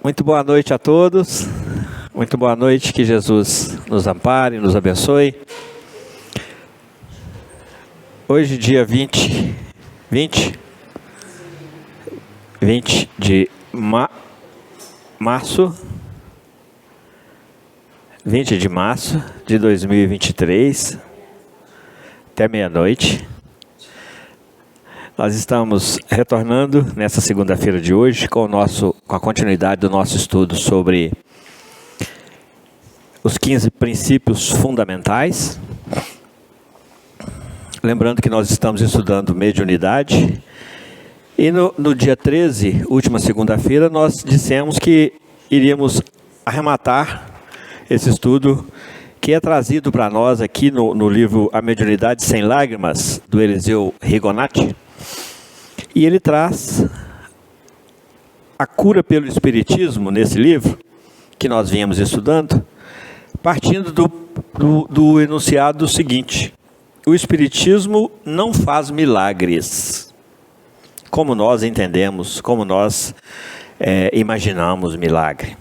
Muito boa noite a todos. Muito boa noite, que Jesus nos ampare, nos abençoe. Hoje, dia 20 de março, 20 de março de 2023, até meia-noite. Nós estamos retornando nessa segunda-feira de hoje com a continuidade do nosso estudo sobre os 15 princípios fundamentais. Lembrando que nós estamos estudando mediunidade. E no dia 13, última segunda-feira, nós dissemos que iríamos arrematar esse estudo que é trazido para nós aqui no livro A Mediunidade Sem Lágrimas, do Eliseu Rigonati. E ele traz a cura pelo Espiritismo nesse livro, que nós viemos estudando, partindo do enunciado seguinte: o Espiritismo não faz milagres, como nós entendemos, como nós imaginamos milagre.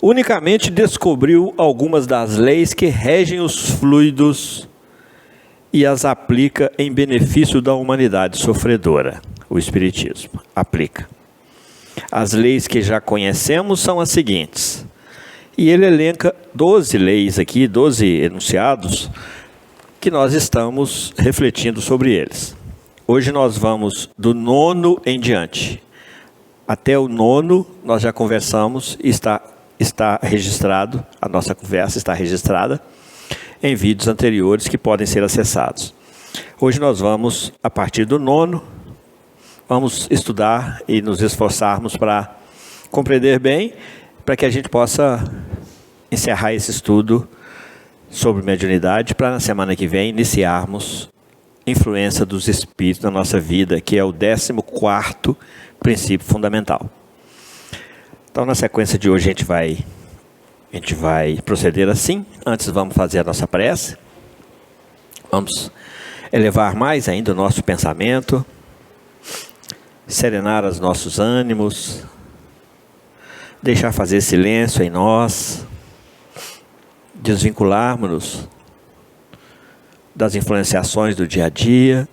Unicamente descobriu algumas das leis que regem os fluidos e as aplica em benefício da humanidade sofredora. O Espiritismo aplica. As leis que já conhecemos são as seguintes. E ele elenca 12 leis aqui, 12 enunciados, que nós estamos refletindo sobre eles. Hoje nós vamos do 9º em diante. Até o 9º nós já conversamos e está registrado, a nossa conversa está registrada em vídeos anteriores que podem ser acessados. Hoje nós vamos, a partir do 9º, vamos estudar e nos esforçarmos para compreender bem, para que a gente possa encerrar esse estudo sobre mediunidade, para na semana que vem iniciarmos influência dos espíritos na nossa vida, que é o 14º princípio fundamental. Então, na sequência de hoje, a gente vai proceder assim. Antes, vamos fazer a nossa prece. Vamos elevar mais ainda o nosso pensamento, serenar os nossos ânimos, deixar fazer silêncio em nós, desvincularmos-nos das influenciações do dia a dia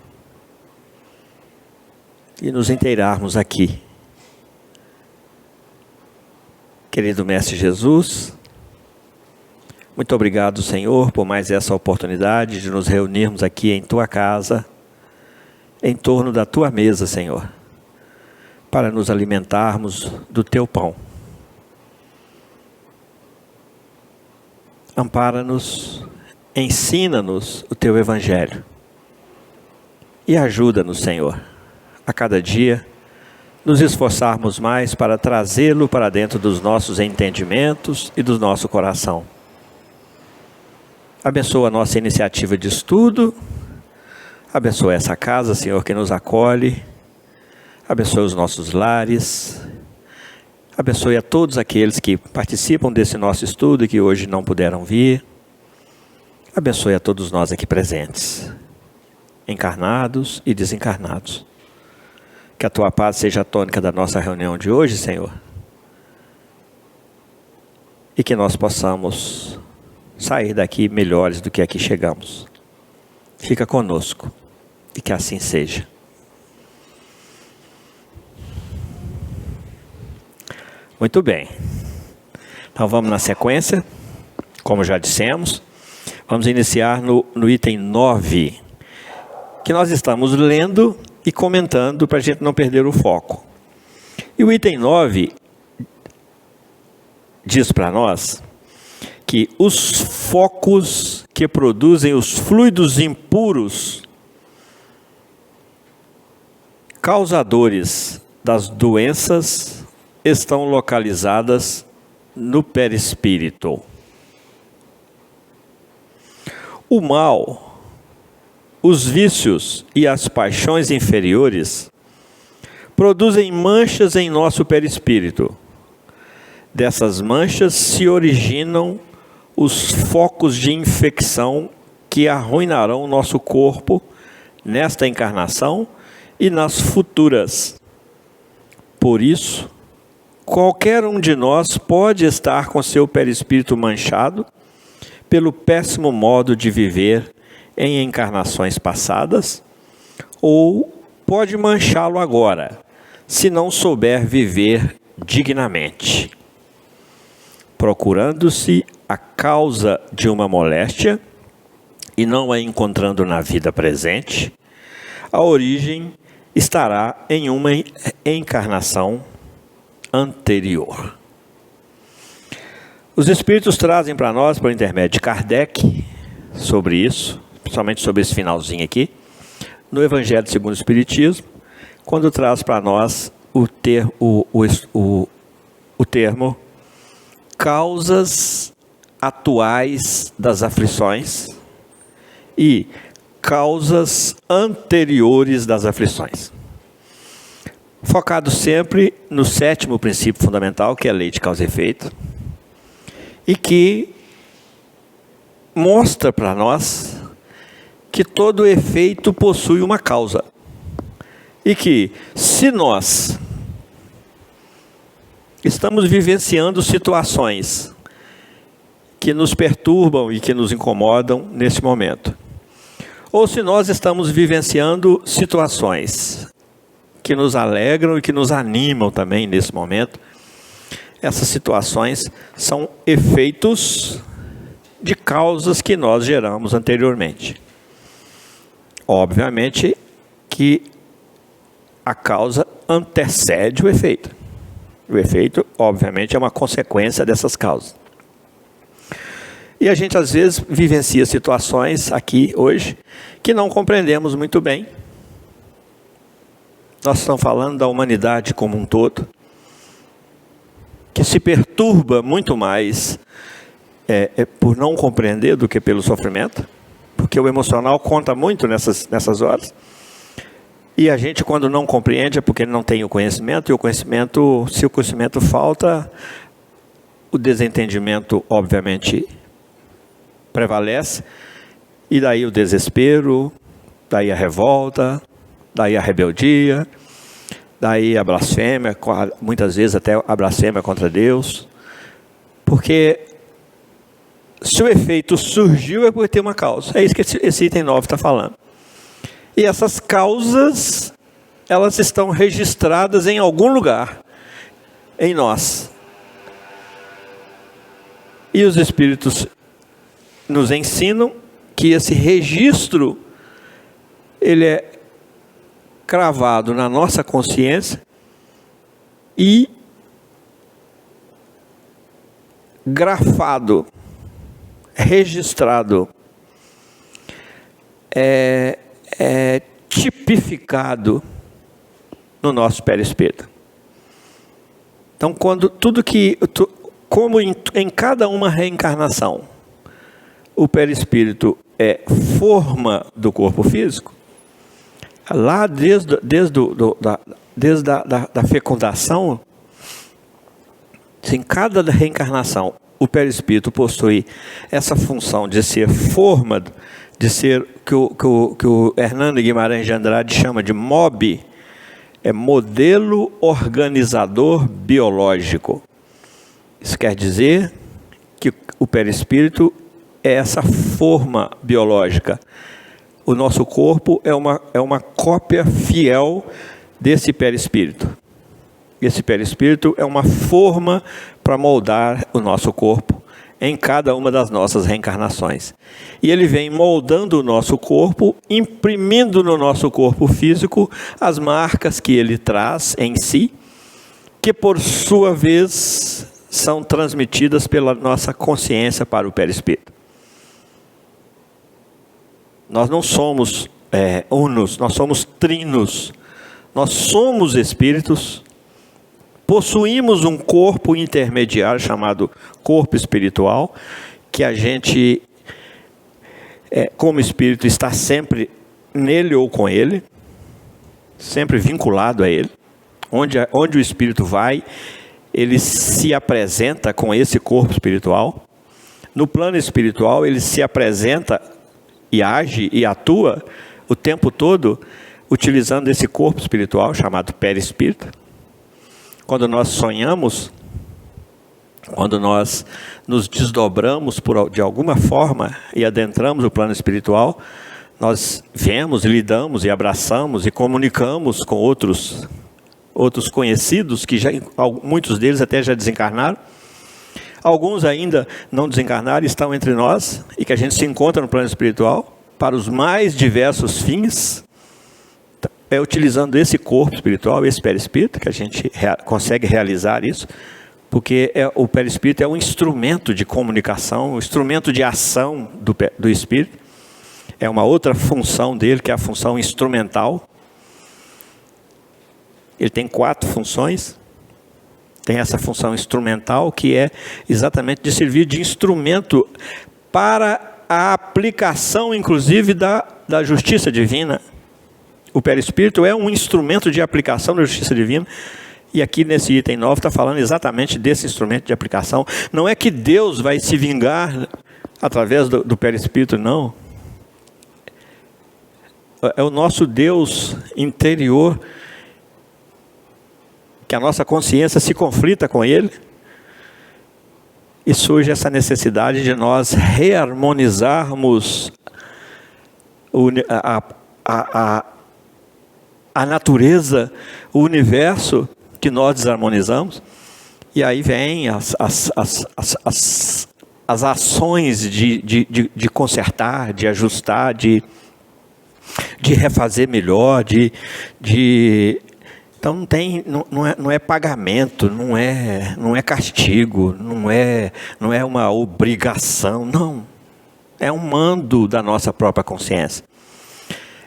e nos inteirarmos aqui. Querido Mestre Jesus, muito obrigado, Senhor, por mais essa oportunidade de nos reunirmos aqui em Tua casa, em torno da Tua mesa, Senhor, para nos alimentarmos do Teu pão. Ampara-nos, ensina-nos o Teu Evangelho e ajuda-nos, Senhor, a cada dia nos esforçarmos mais para trazê-lo para dentro dos nossos entendimentos e do nosso coração. Abençoa a nossa iniciativa de estudo, abençoa essa casa, Senhor, que nos acolhe, abençoa os nossos lares, abençoe a todos aqueles que participam desse nosso estudo e que hoje não puderam vir, abençoe a todos nós aqui presentes, encarnados e desencarnados. Que a Tua paz seja a tônica da nossa reunião de hoje, Senhor, e que nós possamos sair daqui melhores do que aqui chegamos. Fica conosco e que assim seja. Muito bem. Então vamos na sequência, como já dissemos. Vamos iniciar no item 9, que nós estamos lendo e comentando para a gente não perder o foco. E o item 9 diz para nós que os focos que produzem os fluidos impuros, causadores das doenças, estão localizadas no perispírito. O mal, os vícios e as paixões inferiores produzem manchas em nosso perispírito. Dessas manchas se originam os focos de infecção que arruinarão o nosso corpo nesta encarnação e nas futuras. Por isso, qualquer um de nós pode estar com seu perispírito manchado pelo péssimo modo de viver em encarnações passadas, ou pode manchá-lo agora, se não souber viver dignamente, procurando-se a causa de uma moléstia e não a encontrando na vida presente. A origem estará em uma encarnação anterior. Os Espíritos trazem para nós, por intermédio de Kardec, sobre isso, principalmente sobre esse finalzinho aqui, no Evangelho segundo o Espiritismo, quando traz para nós o termo causas atuais das aflições e causas anteriores das aflições. Focado sempre no 7º princípio fundamental, que é a lei de causa e efeito, e que mostra para nós que todo efeito possui uma causa. E que, se nós estamos vivenciando situações que nos perturbam e que nos incomodam nesse momento, ou se nós estamos vivenciando situações que nos alegram e que nos animam também nesse momento, essas situações são efeitos de causas que nós geramos anteriormente. Obviamente que a causa antecede o efeito. O efeito, obviamente, é uma consequência dessas causas. E a gente, às vezes, vivencia situações aqui, hoje, que não compreendemos muito bem. Nós estamos falando da humanidade como um todo, que se perturba muito mais por não compreender do que pelo sofrimento, porque o emocional conta muito nessas horas. E a gente, quando não compreende, é porque não tem o conhecimento, e o conhecimento, se o conhecimento falta, o desentendimento, obviamente, prevalece, e daí o desespero, daí a revolta, daí a rebeldia, daí a blasfêmia, muitas vezes até a blasfêmia contra Deus, porque se o efeito surgiu é porque tem uma causa. É isso que esse item 9 está falando. E essas causas, elas estão registradas em algum lugar em nós. E os Espíritos nos ensinam que esse registro, ele é cravado na nossa consciência e grafado, registrado, tipificado no nosso perispírito. Então, como em cada uma reencarnação, o perispírito é forma do corpo físico, lá desde a fecundação, em cada reencarnação, o perispírito possui essa função de ser forma, de ser que o Hernando Guimarães de Andrade chama de MOB, é modelo organizador biológico. Isso quer dizer que o perispírito é essa forma biológica. O nosso corpo é uma cópia fiel desse perispírito. Esse perispírito é uma forma para moldar o nosso corpo em cada uma das nossas reencarnações. E ele vem moldando o nosso corpo, imprimindo no nosso corpo físico as marcas que ele traz em si, que por sua vez são transmitidas pela nossa consciência para o perispírito. Nós não somos unos, nós somos trinos. Nós somos espíritos, possuímos um corpo intermediário chamado corpo espiritual, que a gente, como espírito, está sempre nele ou com ele, sempre vinculado a ele. Onde o espírito vai, ele se apresenta com esse corpo espiritual. No plano espiritual, ele se apresenta e age e atua o tempo todo utilizando esse corpo espiritual chamado perispírito. quando nós sonhamos, quando nós nos desdobramos de alguma forma e adentramos o plano espiritual, nós vemos, lidamos e abraçamos e comunicamos com outros conhecidos, que muitos deles até já desencarnaram. Alguns ainda não desencarnaram e estão entre nós, e que a gente se encontra no plano espiritual para os mais diversos fins, utilizando esse corpo espiritual, esse perispírito, que a gente consegue realizar isso, porque o perispírito é um instrumento de comunicação, um instrumento de ação do espírito. É uma outra função dele, que é a função instrumental. Ele tem 4 funções. Tem essa função instrumental, que é exatamente de servir de instrumento para a aplicação, inclusive, da justiça divina. O perispírito é um instrumento de aplicação da justiça divina. E aqui nesse item 9 está falando exatamente desse instrumento de aplicação. Não é que Deus vai se vingar através do perispírito, não. É o nosso Deus interior, que a nossa consciência se conflita com Ele, e surge essa necessidade de nós reharmonizarmos a natureza, o universo que nós desarmonizamos, e aí vem as ações de consertar, de ajustar, de refazer melhor, então não é pagamento, não é castigo, não é uma obrigação, não. É um mando da nossa própria consciência.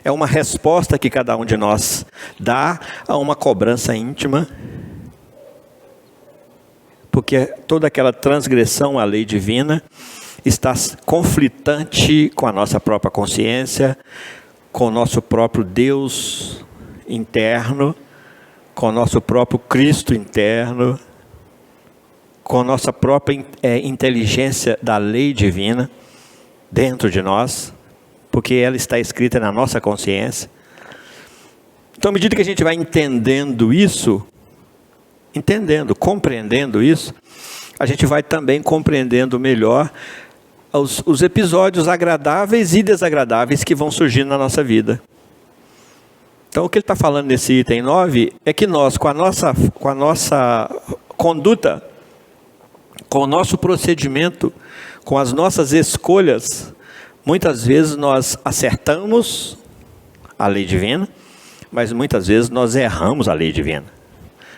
É uma resposta que cada um de nós dá a uma cobrança íntima, porque toda aquela transgressão à lei divina está conflitante com a nossa própria consciência, com o nosso próprio Deus interno, com o nosso próprio Cristo interno, com a nossa própria inteligência da lei divina dentro de nós, porque ela está escrita na nossa consciência. Então, à medida que a gente vai entendendo isso, compreendendo isso, a gente vai também compreendendo melhor os episódios agradáveis e desagradáveis que vão surgindo na nossa vida. Então, o que ele está falando nesse item 9 é que nós, com a nossa conduta, com o nosso procedimento, com as nossas escolhas, muitas vezes nós acertamos a lei divina, mas muitas vezes nós erramos a lei divina.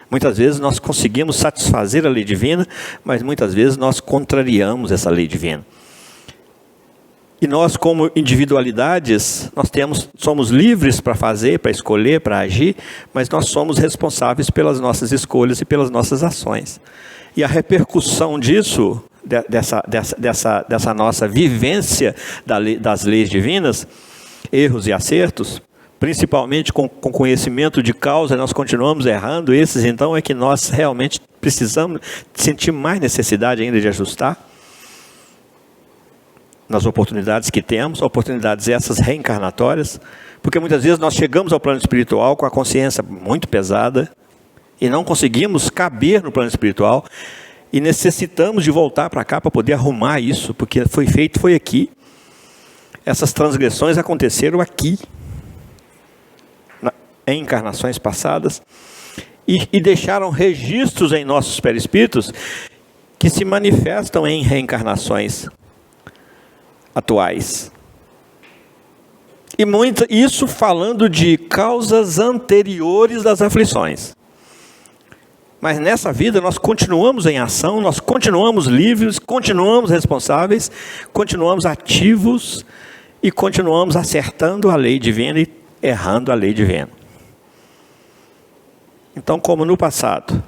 Muitas vezes nós conseguimos satisfazer a lei divina, mas muitas vezes nós contrariamos essa lei divina. E nós, como individualidades, somos livres para fazer, para escolher, para agir, mas nós somos responsáveis pelas nossas escolhas e pelas nossas ações. E a repercussão disso, dessa nossa vivência das leis divinas, erros e acertos, principalmente com conhecimento de causa, nós continuamos errando. Esses, então, é que nós realmente precisamos sentir mais necessidade ainda de ajustar nas oportunidades que temos, oportunidades essas reencarnatórias, porque muitas vezes nós chegamos ao plano espiritual com a consciência muito pesada e não conseguimos caber no plano espiritual e necessitamos de voltar para cá para poder arrumar isso, porque foi aqui. Essas transgressões aconteceram aqui, em encarnações passadas, e deixaram registros em nossos perispíritos que se manifestam em reencarnações atuais. E isso falando de causas anteriores das aflições. Mas nessa vida nós continuamos em ação, nós continuamos livres, continuamos responsáveis, continuamos ativos e continuamos acertando a lei divina e errando a lei divina. Então, como no passado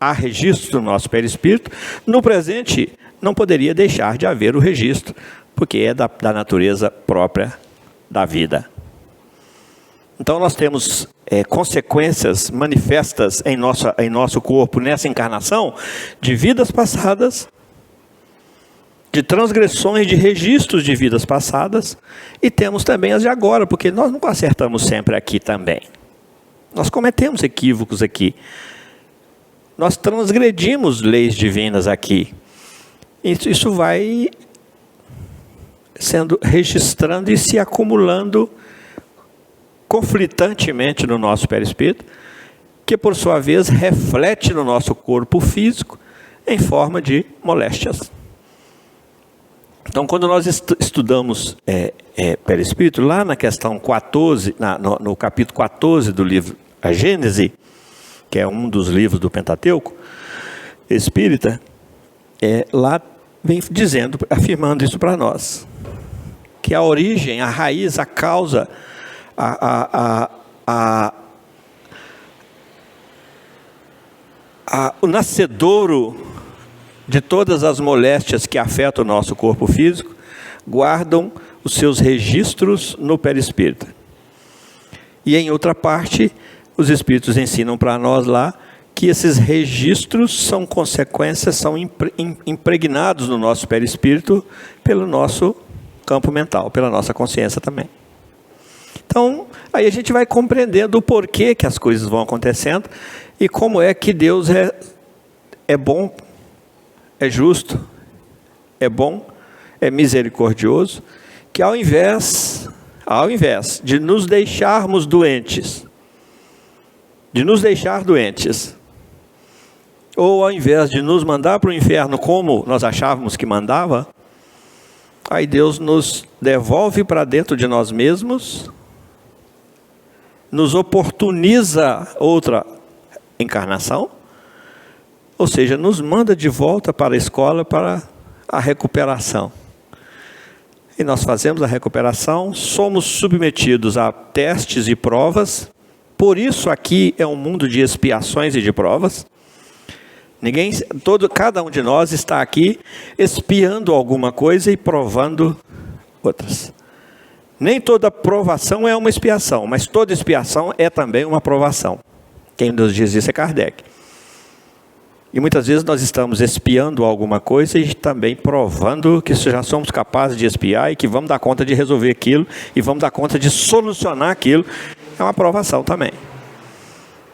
há registro do nosso perispírito, no presente não poderia deixar de haver o registro, porque é da natureza própria da vida. Então nós temos consequências manifestas em nosso corpo nessa encarnação, de vidas passadas, de transgressões, de registros de vidas passadas, e temos também as de agora, porque nós não acertamos sempre aqui também. Nós cometemos equívocos aqui. nós transgredimos leis divinas aqui. Isso vai sendo registrando e se acumulando conflitantemente no nosso perispírito, que por sua vez reflete no nosso corpo físico em forma de moléstias. Então, quando nós estudamos perispírito, lá na questão 14, no capítulo 14 do livro A Gênese, que é um dos livros do Pentateuco espírita, lá vem dizendo, afirmando isso para nós, que a origem, a raiz, a causa, o nascedouro de todas as moléstias que afetam o nosso corpo físico, guardam os seus registros no perispírito. E em outra parte, os espíritos ensinam para nós lá que esses registros são consequências, são impregnados no nosso perispírito pelo nosso campo mental, pela nossa consciência também. Então, aí a gente vai compreendendo o porquê que as coisas vão acontecendo e como é que Deus é bom, é justo, é bom, é misericordioso, que ao invés de nos deixarmos doentes, ou ao invés de nos mandar para o inferno como nós achávamos que mandava, aí Deus nos devolve para dentro de nós mesmos, nos oportuniza outra encarnação, ou seja, nos manda de volta para a escola para a recuperação. E nós fazemos a recuperação, somos submetidos a testes e provas, por isso aqui é um mundo de expiações e de provas. Cada um de nós está aqui expiando alguma coisa e provando outras. Nem toda provação é uma expiação, mas toda expiação é também uma provação. Quem nos diz isso é Kardec. E muitas vezes nós estamos expiando alguma coisa e também provando que já somos capazes de expiar e que vamos dar conta de resolver aquilo e vamos dar conta de solucionar aquilo. É uma provação também.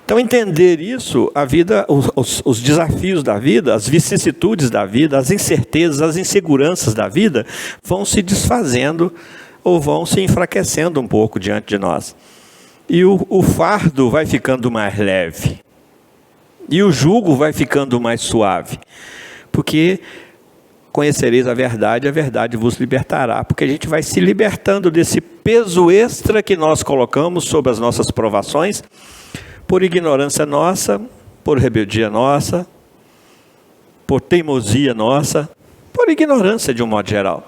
Então, entender isso, a vida, os desafios da vida, as vicissitudes da vida, as incertezas, as inseguranças da vida vão se desfazendo ou vão se enfraquecendo um pouco diante de nós. E o fardo vai ficando mais leve. E o jugo vai ficando mais suave. Porque conhecereis a verdade vos libertará. Porque a gente vai se libertando desse peso extra que nós colocamos sobre as nossas provações, por ignorância nossa, por rebeldia nossa, por teimosia nossa, por ignorância de um modo geral.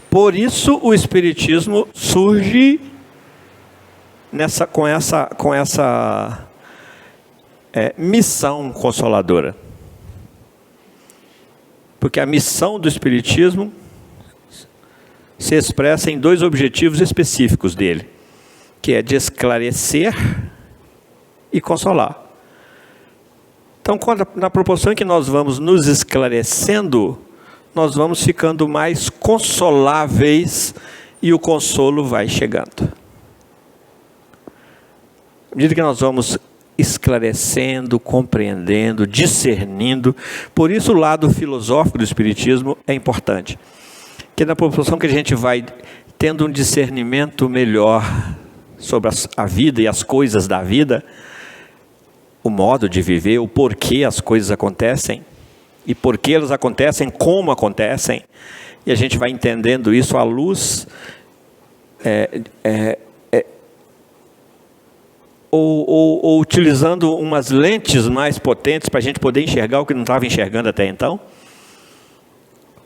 Por isso o Espiritismo surge com essa missão consoladora. Porque a missão do Espiritismo se expressa em dois objetivos específicos dele, que é de esclarecer e consolar. Então, na proporção que nós vamos nos esclarecendo, nós vamos ficando mais consoláveis e o consolo vai chegando. À medida que nós vamos esclarecendo, compreendendo, discernindo, por isso o lado filosófico do Espiritismo é importante. Que na proporção que a gente vai tendo um discernimento melhor sobre a vida e as coisas da vida, o modo de viver, o porquê as coisas acontecem, e por que elas acontecem, como acontecem, e a gente vai entendendo isso à luz ou utilizando umas lentes mais potentes para a gente poder enxergar o que não estava enxergando até então,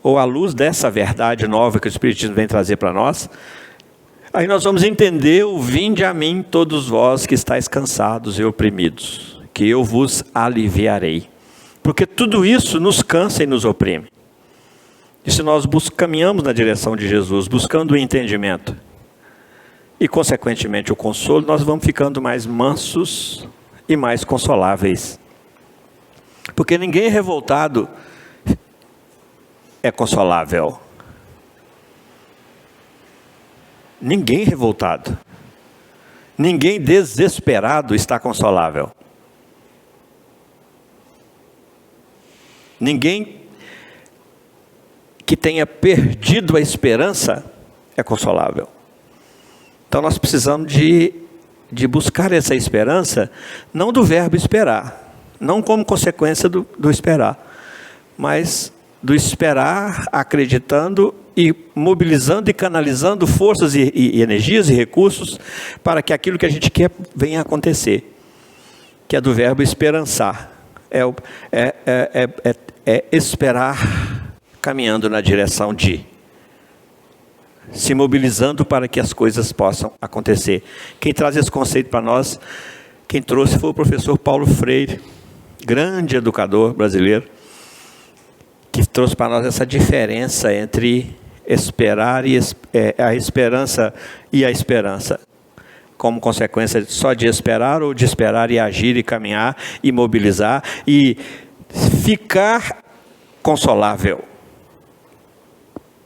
ou à luz dessa verdade nova que o Espiritismo vem trazer para nós, aí nós vamos entender o vinde a mim todos vós que estáis cansados e oprimidos, que eu vos aliviarei. Porque tudo isso nos cansa e nos oprime. E se nós caminhamos na direção de Jesus, buscando o entendimento e consequentemente o consolo, nós vamos ficando mais mansos e mais consoláveis. Porque ninguém revoltado é consolável. Ninguém revoltado, ninguém desesperado está consolável. Ninguém que tenha perdido a esperança é consolável. Então nós precisamos de buscar essa esperança, não do verbo esperar, não como consequência do esperar, mas do esperar acreditando e mobilizando e canalizando forças e energias e recursos para que aquilo que a gente quer venha a acontecer, que é do verbo esperançar, é esperar caminhando na direção de, se mobilizando para que as coisas possam acontecer. Quem traz esse conceito para nós, quem trouxe foi o professor Paulo Freire, grande educador brasileiro, que trouxe para nós essa diferença entre esperar e a esperança e a esperança, como consequência só de esperar ou de esperar e agir e caminhar e mobilizar e ficar consolável,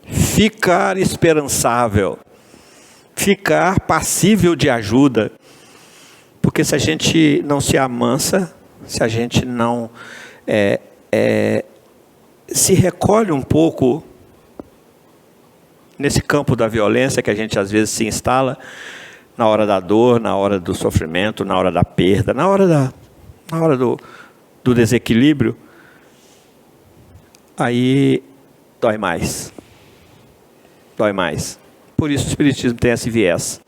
ficar esperançável, ficar passível de ajuda. Porque se a gente não se amansa, se a gente não se recolhe um pouco nesse campo da violência que a gente às vezes se instala, na hora da dor, na hora do sofrimento, na hora da perda, na hora do desequilíbrio, aí dói mais. Dói mais. Por isso o Espiritismo tem esse viés.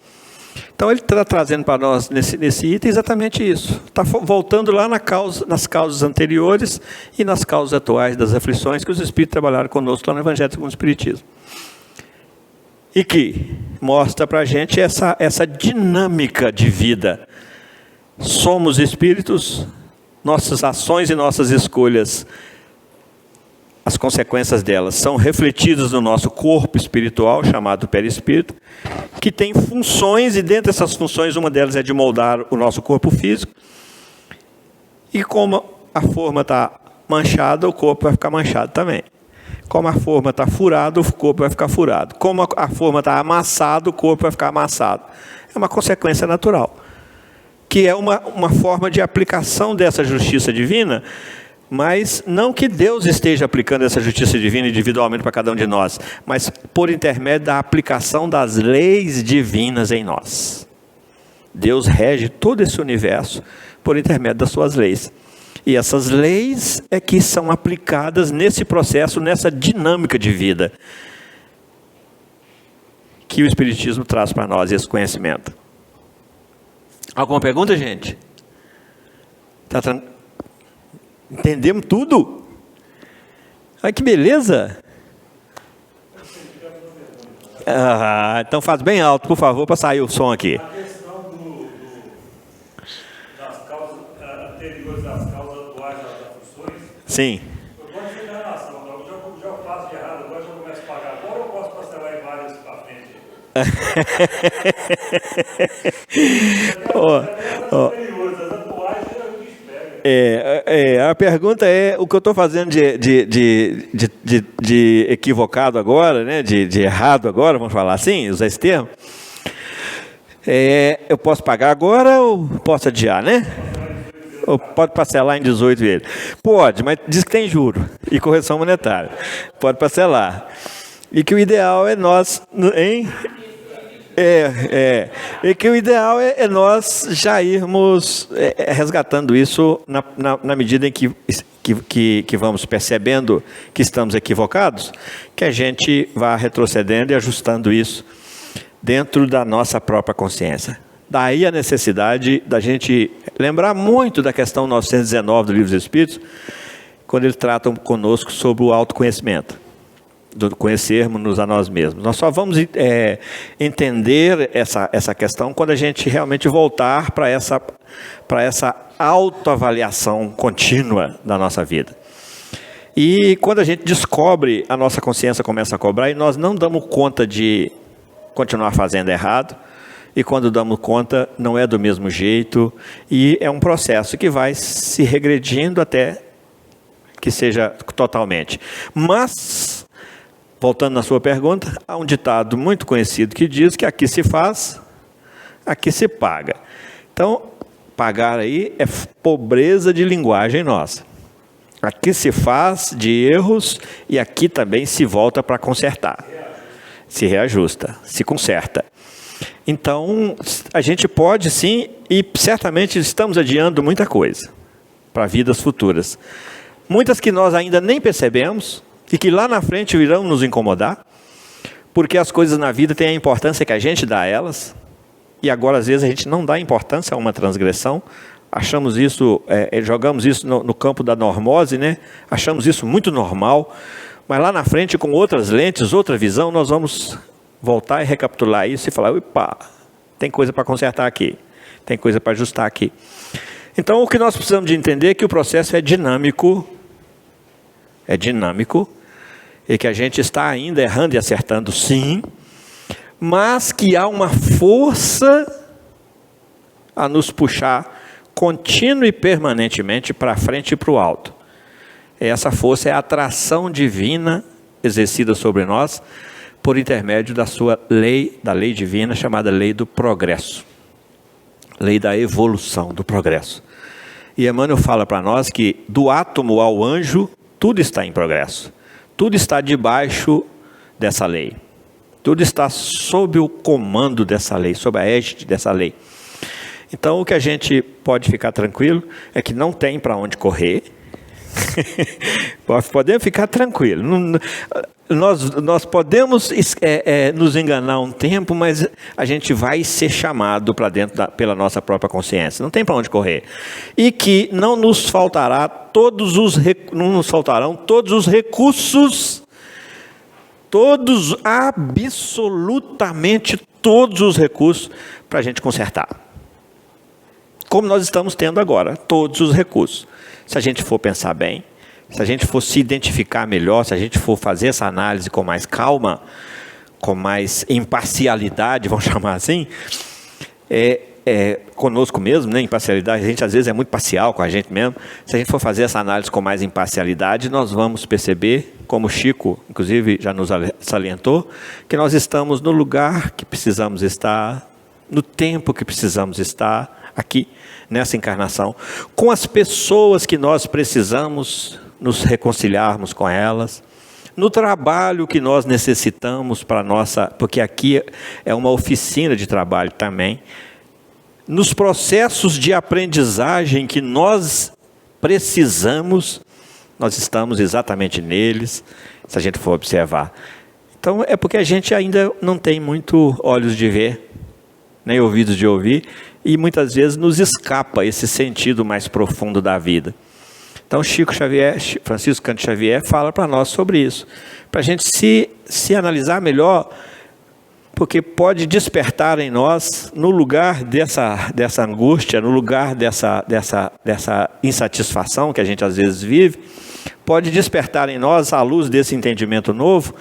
Então ele está trazendo para nós nesse item exatamente isso. Está voltando lá nas causas anteriores e nas causas atuais das aflições que os Espíritos trabalharam conosco lá no Evangelho segundo o Espiritismo. E que mostra para a gente essa dinâmica de vida. Somos espíritos, nossas ações e nossas escolhas, as consequências delas são refletidas no nosso corpo espiritual, chamado perispírito, que tem funções, e dentre essas funções, uma delas é de moldar o nosso corpo físico. E como a forma está manchada, o corpo vai ficar manchado também. Como a forma está furada, o corpo vai ficar furado. Como a forma está amassada, o corpo vai ficar amassado. É uma consequência natural, que é uma forma de aplicação dessa justiça divina, mas não que Deus esteja aplicando essa justiça divina individualmente para cada um de nós, mas por intermédio da aplicação das leis divinas em nós. Deus rege todo esse universo por intermédio das suas leis. E essas leis é que são aplicadas nesse processo, nessa dinâmica de vida, que o Espiritismo traz para nós, esse conhecimento. Alguma pergunta, gente? Entendemos tudo? Olha que beleza! Então faz bem alto, por favor, para sair o som aqui. A questão das causas anteriores às causas atuais das aflições. Sim. Eu posso chegar na ação, eu já faço de errado, agora já começo a pagar agora, ou eu posso parcelar em várias para frente? A pergunta é, o que eu estou fazendo de equivocado agora, né, de errado agora, vamos falar assim, usar esse termo, eu posso pagar agora ou posso adiar, né? Ou pode parcelar em 18 vezes? Pode, mas diz que tem juro e correção monetária. Pode parcelar. E que o ideal é nós, hein? E que o ideal é nós já irmos resgatando isso na medida em que vamos percebendo que estamos equivocados, que a gente vá retrocedendo e ajustando isso dentro da nossa própria consciência. Daí a necessidade da gente lembrar muito da questão 919 do Livro dos Espíritos, quando eles tratam conosco sobre o autoconhecimento, do conhecermos-nos a nós mesmos. Nós só vamos entender essa questão quando a gente realmente voltar para essa autoavaliação contínua da nossa vida. E quando a gente descobre, a nossa consciência começa a cobrar e nós não damos conta de continuar fazendo errado, e quando damos conta não é do mesmo jeito, e é um processo que vai se regredindo até que seja totalmente. Mas, voltando na sua pergunta, há um ditado muito conhecido que diz que aqui se faz, aqui se paga. Então, pagar aí é pobreza de linguagem nossa. Aqui se faz de erros e aqui também se volta para consertar. Se reajusta, se conserta. Então, a gente pode sim, e certamente estamos adiando muita coisa para vidas futuras. Muitas que nós ainda nem percebemos e que lá na frente virão nos incomodar, porque as coisas na vida têm a importância que a gente dá a elas, e agora às vezes a gente não dá importância a uma transgressão, achamos isso, jogamos isso no campo da normose, né? Achamos isso muito normal, mas lá na frente com outras lentes, outra visão, nós vamos voltar e recapitular isso e falar, opa, tem coisa para consertar aqui, tem coisa para ajustar aqui. Então o que nós precisamos de entender é que o processo é dinâmico, e que a gente está ainda errando e acertando sim, mas que há uma força a nos puxar contínua e permanentemente para frente e para o alto. Essa força é a atração divina exercida sobre nós por intermédio da sua lei, da lei divina chamada lei do progresso, lei da evolução, do progresso. E Emmanuel fala para nós que do átomo ao anjo tudo está em progresso, tudo está debaixo dessa lei, tudo está sob o comando dessa lei, sob a égide dessa lei. Então o que a gente pode ficar tranquilo é que não tem para onde correr. Podemos ficar tranquilos. Nós podemos nos enganar um tempo, mas a gente vai ser chamado para dentro pela nossa própria consciência. Não tem para onde correr. E que não nos faltarão todos os recursos, absolutamente todos os recursos para a gente consertar. Como nós estamos tendo agora, todos os recursos. Se a gente for pensar bem, se a gente for se identificar melhor, se a gente for fazer essa análise com mais calma, com mais imparcialidade, vamos chamar assim, conosco mesmo, né? Imparcialidade, a gente às vezes é muito parcial com a gente mesmo. Se a gente for fazer essa análise com mais imparcialidade, nós vamos perceber, como o Chico, inclusive, já nos salientou, que nós estamos no lugar que precisamos estar, no tempo que precisamos estar, aqui, nessa encarnação, com as pessoas que nós precisamos nos reconciliarmos com elas, no trabalho que nós necessitamos para nossa, porque aqui é uma oficina de trabalho também, nos processos de aprendizagem que nós precisamos, nós estamos exatamente neles, se a gente for observar. Então é porque a gente ainda não tem muito olhos de ver, nem ouvidos de ouvir, e muitas vezes nos escapa esse sentido mais profundo da vida. Então Francisco Cândido Xavier fala para nós sobre isso, para a gente se analisar melhor, porque pode despertar em nós, no lugar dessa angústia, no lugar dessa insatisfação que a gente às vezes vive, pode despertar em nós, à luz desse entendimento novo,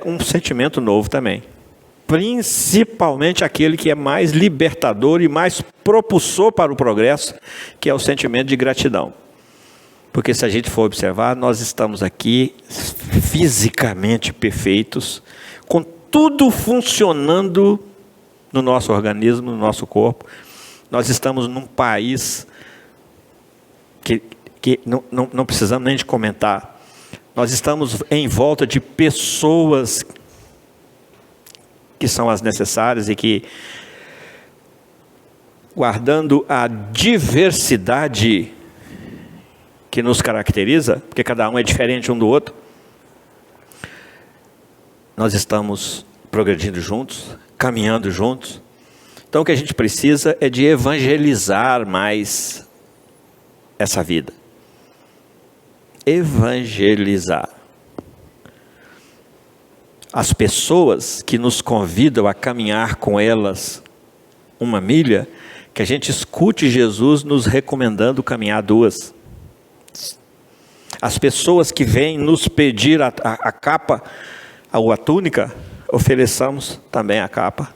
um sentimento novo também. Principalmente aquele que é mais libertador e mais propulsor para o progresso, que é o sentimento de gratidão. Porque se a gente for observar, nós estamos aqui fisicamente perfeitos, com tudo funcionando no nosso organismo, no nosso corpo. Nós estamos num país que não precisamos nem de comentar. Nós estamos em volta de pessoas que são as necessárias e que, guardando a diversidade que nos caracteriza, porque cada um é diferente um do outro, nós estamos progredindo juntos, caminhando juntos. Então o que a gente precisa é de evangelizar mais essa vida. Evangelizar. As pessoas que nos convidam a caminhar com elas uma milha, que a gente escute Jesus nos recomendando caminhar 2. As pessoas que vêm nos pedir a capa, a túnica, ofereçamos também a capa.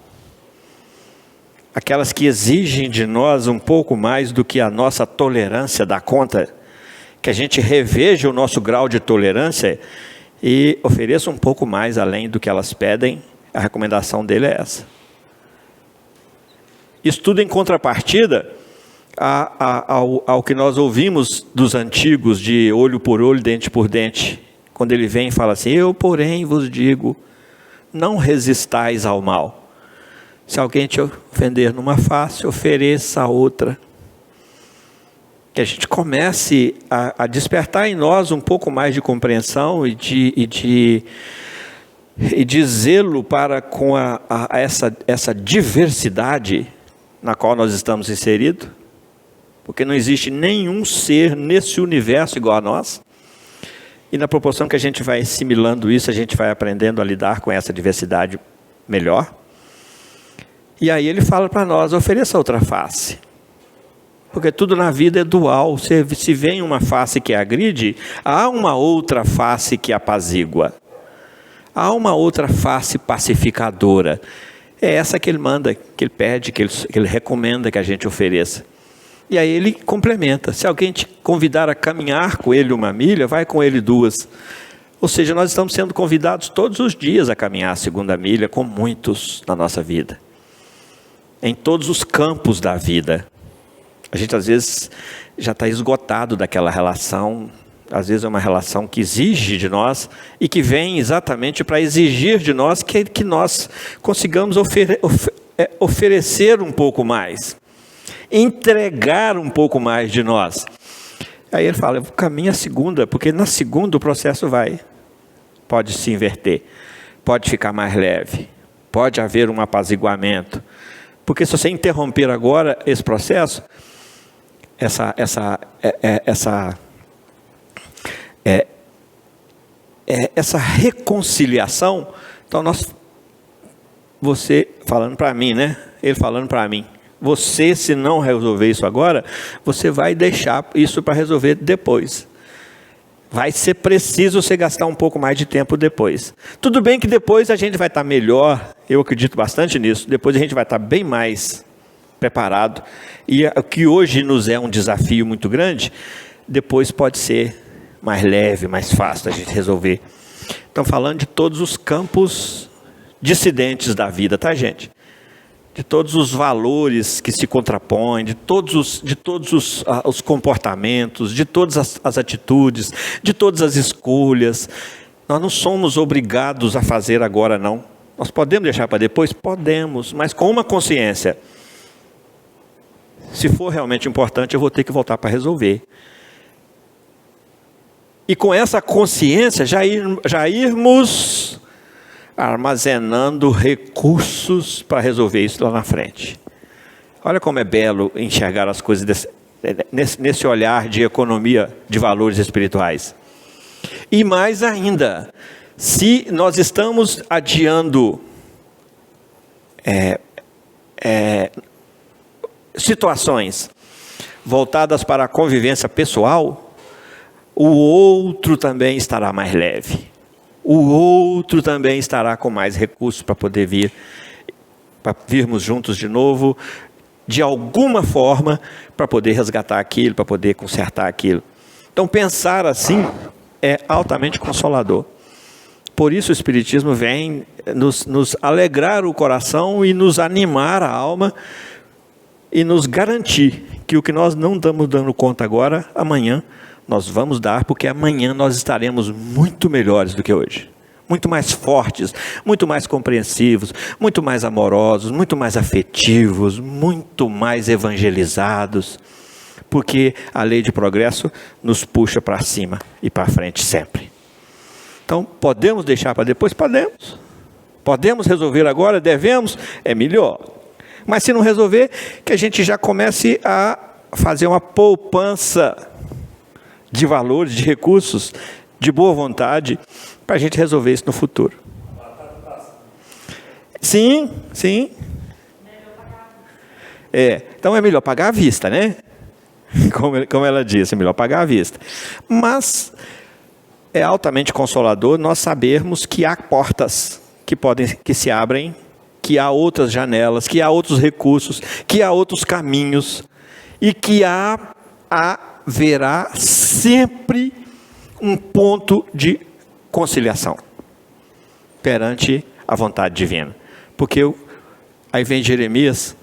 Aquelas que exigem de nós um pouco mais do que a nossa tolerância dá conta, que a gente reveja o nosso grau de tolerância e ofereça um pouco mais além do que elas pedem. A recomendação dele é essa. Isso tudo em contrapartida ao que nós ouvimos dos antigos, de olho por olho, dente por dente, quando ele vem e fala assim: eu, porém, vos digo, não resistais ao mal. Se alguém te ofender numa face, ofereça a outra. Que a gente comece a despertar em nós um pouco mais de compreensão e de zelo para com essa diversidade na qual nós estamos inseridos, porque não existe nenhum ser nesse universo igual a nós, e na proporção que a gente vai assimilando isso, a gente vai aprendendo a lidar com essa diversidade melhor. E aí ele fala para nós: ofereça outra face. Porque tudo na vida é dual. Se vem uma face que agride, há uma outra face que apazigua. Há uma outra face pacificadora. É essa que ele manda, que ele pede, que ele recomenda que a gente ofereça. E aí ele complementa: se alguém te convidar a caminhar com ele 1 milha, vai com ele 2. Ou seja, nós estamos sendo convidados todos os dias a caminhar a 2ª milha com muitos na nossa vida. Em todos os campos da vida. A gente às vezes já está esgotado daquela relação, às vezes é uma relação que exige de nós e que vem exatamente para exigir de nós que nós consigamos oferecer um pouco mais, entregar um pouco mais de nós. Aí ele fala: caminha a 2ª, porque na 2ª o processo pode se inverter, pode ficar mais leve, pode haver um apaziguamento, porque se você interromper agora esse processo, essa reconciliação, então você falando para mim, né? Ele falando para mim: você, se não resolver isso agora, você vai deixar isso para resolver depois. Vai ser preciso você gastar um pouco mais de tempo depois. Tudo bem que depois a gente vai estar melhor, eu acredito bastante nisso, depois a gente vai estar bem mais preparado, e o que hoje nos é um desafio muito grande, depois pode ser mais leve, mais fácil a gente resolver. Então, falando de todos os campos dissidentes da vida, tá, gente? De todos os valores que se contrapõem, de todos os comportamentos, de todas as atitudes, de todas as escolhas. Nós não somos obrigados a fazer agora, não. Nós podemos deixar para depois? Podemos, mas com uma consciência. Se for realmente importante, eu vou ter que voltar para resolver. E com essa consciência, já irmos armazenando recursos para resolver isso lá na frente. Olha como é belo enxergar as coisas nesse olhar de economia de valores espirituais. E mais ainda, se nós estamos adiando situações voltadas para a convivência pessoal, o outro também estará mais leve. O outro também estará com mais recursos para poder virmos juntos de novo, de alguma forma, para poder resgatar aquilo, para poder consertar aquilo. Então, pensar assim é altamente consolador. Por isso o Espiritismo vem nos alegrar o coração e nos animar a alma, e nos garantir que o que nós não estamos dando conta agora, amanhã nós vamos dar, porque amanhã nós estaremos muito melhores do que hoje. Muito mais fortes, muito mais compreensivos, muito mais amorosos, muito mais afetivos, muito mais evangelizados, porque a lei de progresso nos puxa para cima e para frente sempre. Então, podemos deixar para depois? Podemos. Podemos resolver agora? Devemos? É melhor. Mas se não resolver, que a gente já comece a fazer uma poupança de valores, de recursos, de boa vontade, para a gente resolver isso no futuro. Sim. Então é melhor pagar à vista, né? Como ela disse, é melhor pagar à vista. Mas é altamente consolador nós sabermos que há portas que se abrem, que há outras janelas, que há outros recursos, que há outros caminhos, e que haverá sempre um ponto de conciliação perante a vontade divina. Porque aí vem Jeremias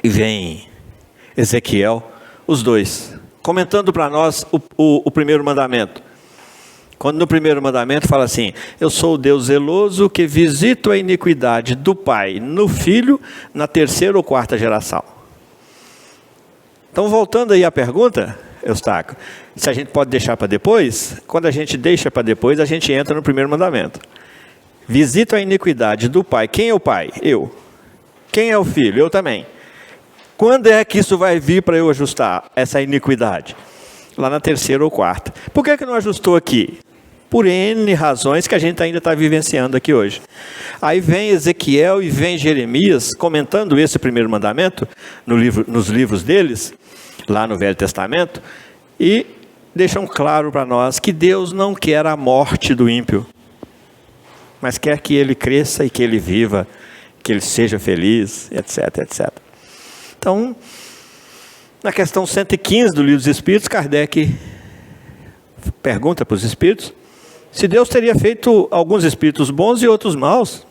e vem Ezequiel, os dois, comentando para nós o primeiro mandamento. Quando no primeiro mandamento fala assim: eu sou o Deus zeloso que visito a iniquidade do pai no filho na terceira ou quarta geração. Então, voltando aí à pergunta, Eustáquio, se a gente pode deixar para depois, quando a gente deixa para depois, a gente entra no primeiro mandamento. Visito a iniquidade do pai. Quem é o pai? Eu. Quem é o filho? Eu também. Quando é que isso vai vir para eu ajustar essa iniquidade? Lá na terceira ou quarta. Por que não ajustou aqui? Por N razões que a gente ainda está vivenciando aqui hoje. Aí vem Ezequiel e vem Jeremias comentando esse primeiro mandamento nos livros deles, lá no Velho Testamento, e deixam claro para nós que Deus não quer a morte do ímpio, mas quer que ele cresça e que ele viva, que ele seja feliz, etc, etc. Então, na questão 115 do Livro dos Espíritos, Kardec pergunta para os espíritos se Deus teria feito alguns espíritos bons e outros maus,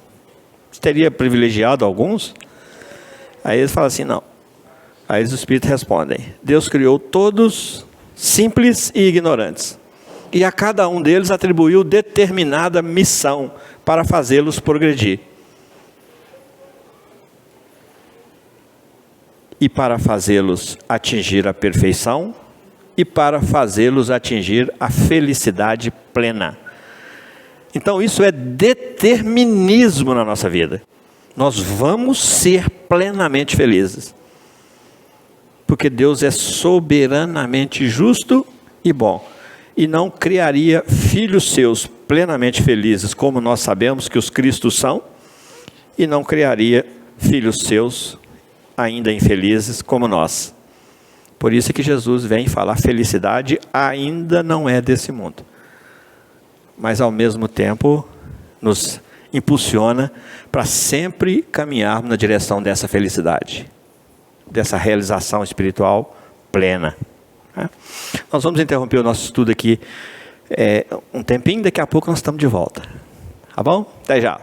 se teria privilegiado alguns. Aí eles falam assim: não. Aí os espíritos respondem: Deus criou todos simples e ignorantes, e a cada um deles atribuiu determinada missão para fazê-los progredir. E para fazê-los atingir a perfeição, e para fazê-los atingir a felicidade plena. Então isso é determinismo na nossa vida. Nós vamos ser plenamente felizes, porque Deus é soberanamente justo e bom, e não criaria filhos seus plenamente felizes, como nós sabemos que os cristos são, e não criaria filhos seus ainda infelizes como nós. Por isso que Jesus vem falar: felicidade ainda não é desse mundo, mas ao mesmo tempo nos impulsiona para sempre caminharmos na direção dessa felicidade, dessa realização espiritual plena. Nós vamos interromper o nosso estudo aqui um tempinho, daqui a pouco nós estamos de volta. Tá bom? Até já.